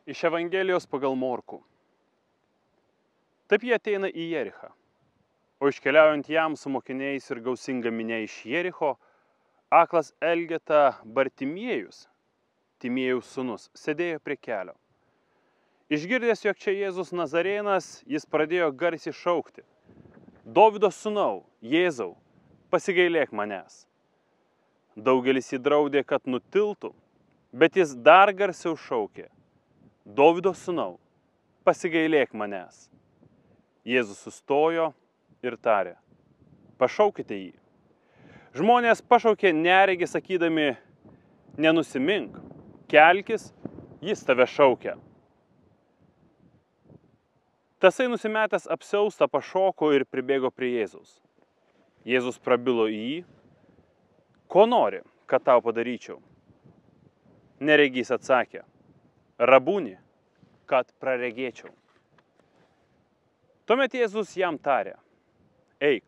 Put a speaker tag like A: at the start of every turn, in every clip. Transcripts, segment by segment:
A: Iš Evangelijos pagal Morkų. Taip jie ateina į Jerichą, o iškeliaujant jam su mokiniais ir gausinga minia iš Jericho, aklas Elgeta Bartimiejus, Timiejaus sūnus, sėdėjo prie kelio. Išgirdęs, jog čia Jėzus Nazarėnas, jis pradėjo garsiai šaukti: Dovydo sūnau, Jėzau, pasigailėk manęs. Daugelis jį draudė, kad nutiltų, bet jis dar garsiau šaukė: Dovydo sūnau, pasigailėk manęs. Jėzus sustojo ir tarė: pašaukite jį. Žmonės pašaukė neregį, sakydami: nenusimink, kelkis, jis tave šaukia. Tasai nusimetęs apsiaustą pašoko ir pribėgo prie Jėzaus. Jėzus prabilo į jį: ko nori, kad tau padaryčiau? Neregys atsakė: rabūni, kad praregėčiau. Tuomet Jėzus jam tarė: eik,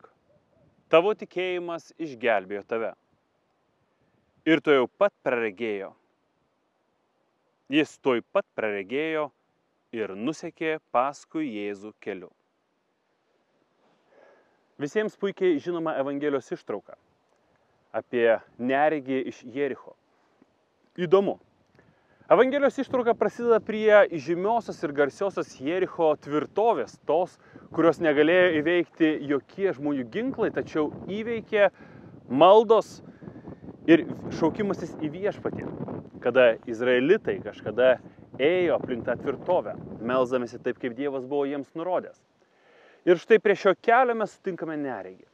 A: tavo tikėjimas išgelbėjo tave. Ir tuojau pat praregėjo. Jis tuoj pat praregėjo ir nusekė paskui Jėzų keliu. Visiems puikiai žinoma Evangelijos ištrauka apie neregį iš Jericho. Įdomu. Evangelijos ištrauka prasideda prie žymiosios ir garsiosios Jericho tvirtovės, tos, kurios negalėjo įveikti jokie žmonių ginklai, tačiau įveikė maldos ir šaukimasis į viešpatį, kada izraelitai kažkada ėjo aplink tą tvirtovę, melsdamėsi taip, kaip Dievas buvo jiems nurodęs. Ir štai prie šio kelio mes sutinkame neregį.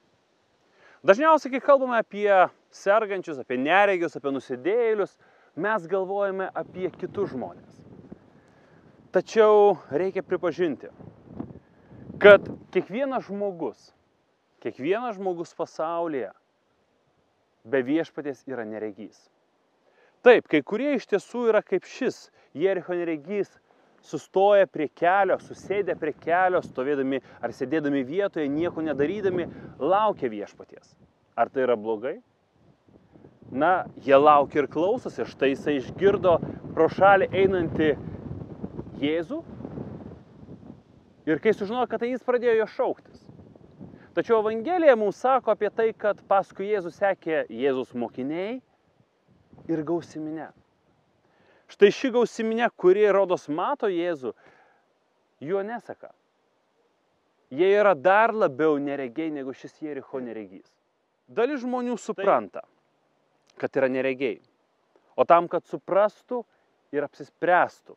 A: Dažniausiai, kai kalbame apie sergančius, apie neregius, apie nusidėjėlius, mes galvojame apie kitus žmonės. Tačiau reikia pripažinti, kad kiekvienas žmogus pasaulyje be viešpaties yra neregys. Taip, kai kurie iš tiesų yra kaip šis Jericho neregys, sustoja prie kelio, susėdę prie kelio, stovėdami ar sėdėdami vietoje, nieko nedarydami, laukia viešpaties. Ar tai yra blogai? Na, jie laukia ir klausosi. Štai jisai išgirdo pro šalį einantį Jėzų ir kai sužinojo, kad tai jis pradėjo jo šauktis. Tačiau Evangelija mums sako apie tai, kad paskui Jėzų sekė Jėzus mokiniai ir gausi minia. Štai ši gausi minia, kuri rodos mato Jėzų, juo neseka. Jie yra dar labiau neregiai negu šis Jericho neregys. Dalis žmonių supranta, kad yra neregiai. O tam, kad suprastų ir apsispręstų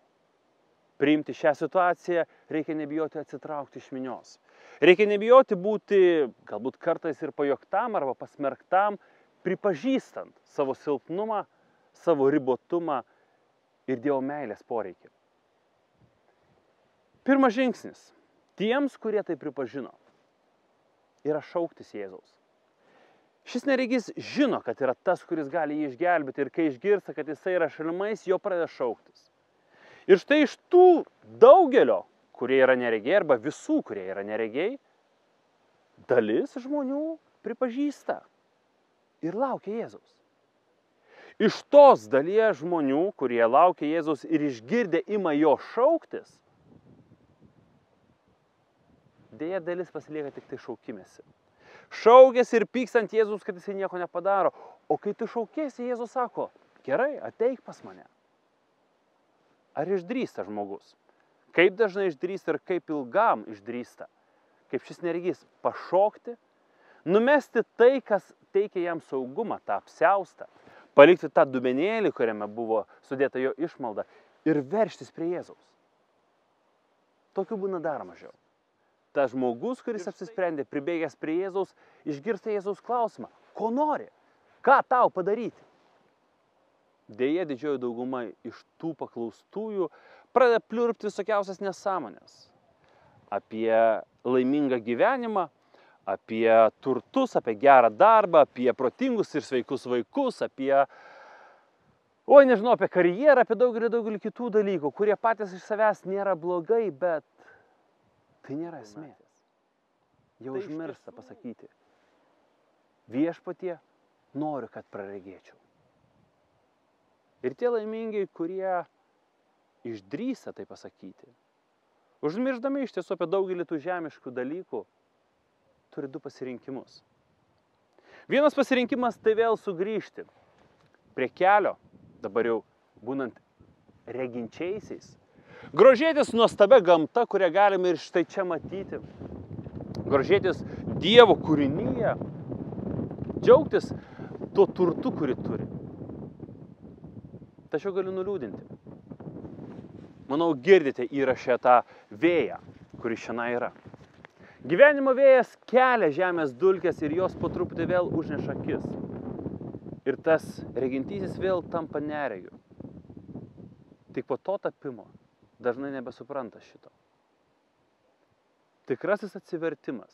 A: priimti šią situaciją, reikia nebijoti atsitraukti iš minios. Reikia nebijoti būti galbūt kartais ir pajoktam arba pasmerktam, pripažįstant savo silpnumą, savo ribotumą ir Dievo meilės poreikį. Pirmas žingsnis tiems, kurie tai pripažino, yra šauktis Jėzaus. Šis neregys žino, kad yra tas, kuris gali jį išgelbėti, ir kai išgirsta, kad jisai yra šalimais, jo pradeda šauktis. Ir štai iš tų daugelio, kurie yra neregiai, arba visų, kurie yra neregiai, dalis žmonių pripažįsta ir laukia Jėzaus. Iš tos dalies žmonių, kurie laukia Jėzaus ir išgirdę ima jo šauktis, deja dalis pasilieka tik tai šaukimėsi. Šaukėsi ir pykstant Jėzus, kad jisai nieko nepadaro. O kai tu šaukėsi, Jėzus sako: gerai, ateik pas mane. Ar išdrįsta žmogus? Kaip dažnai išdrįsta ir kaip ilgam išdrįsta? Kaip šis neregys pašokti, numesti tai, kas teikia jam saugumą, tą apsiaustą, palikti tą dubenėlį, kuriame buvo sudėta jo išmalda, ir veržtis prie Jėzaus. Tokių būna dar mažiau. Tas žmogus, kuris apsisprendė, pribėgęs prie Jėzaus, išgirsta Jėzaus klausimą: ko nori? Ką tau padaryti? Deja, didžioji dauguma iš tų paklaustųjų pradeda pliurpti visokiausias nesąmonės. Apie laimingą gyvenimą, apie turtus, apie gerą darbą, apie protingus ir sveikus vaikus, apie karjerą, apie daugelį kitų dalykų, kurie patys iš savęs nėra blogai, bet tai nėra esmė. Jie užmiršta pasakyti: viešpatie, noriu, kad praregėčiau. Ir tie laimingi, kurie išdrįsta tai pasakyti. Užmirždami iš tiesų apie daugelį tų žemiškų dalykų, turi du pasirinkimus. Vienas pasirinkimas tai vėl sugrįžti prie kelio, dabar jau būnant reginčiaisiais, grožėtis nuostabia gamta, kurią galime ir štai čia matyti, grožėtis Dievo kūrinyje, džiaugtis tuo turtu, kurį turi. Tačiau galiu nuliūdinti. Manau, girdite įrašę tą vėją, kuris šiandien yra. Gyvenimo vėjas kelia žemės dulkes ir jos po truputį vėl užneša akis. Ir tas regintysis vėl tampa neregiu. Tik po to tapimo dažnai nebesupranta šito. Tikrasis atsivertimas,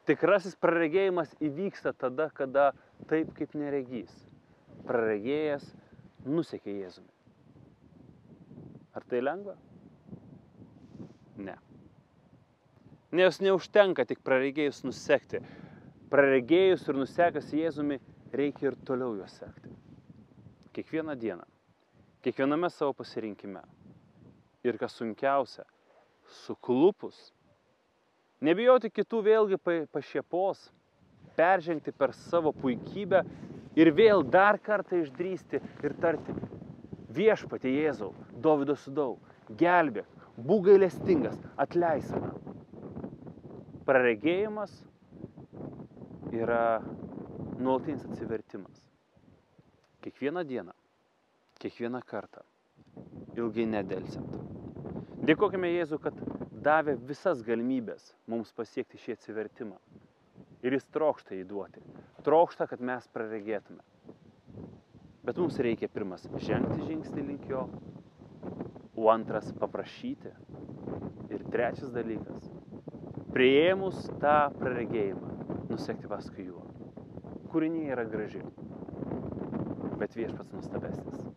A: tikrasis praregėjimas įvyksta tada, kada taip kaip neregys. Praregėjęs nusekė Jėzumi. Ar tai lengva? Ne. Nes neužtenka tik praregėjus nusekti. Praregėjus ir nusekas Jėzumi reikia ir toliau juos sekti. Kiekvieną dieną, kiekviename savo pasirinkime. Ir kas sunkiausia, suklupus, nebijoti kitų vėlgi pašiepos, peržengti per savo puikybę ir vėl dar kartą išdrįsti ir tarti: Viešpatie Jėzau, Dovydo sūnau, gelbėk, būk gailestingas, atleisk man. Praregėjimas yra nuolatinis atsivertimas. Kiekvieną dieną, kiekvieną kartą, ilgai nedelsiant. Dėkokime Jėzui, kad davė visas galimybės mums pasiekti šį atsivertimą. Ir jis trokšta jį duoti. Trokšta, kad mes praregėtume. Bet mums reikia pirmas žengti žingsnį link jo, o antras paprašyti. Ir trečias dalykas, priėmus tą praregėjimą, nusekti paskui juo. Kūrinė yra graži, bet Viešpats nuostabesnis.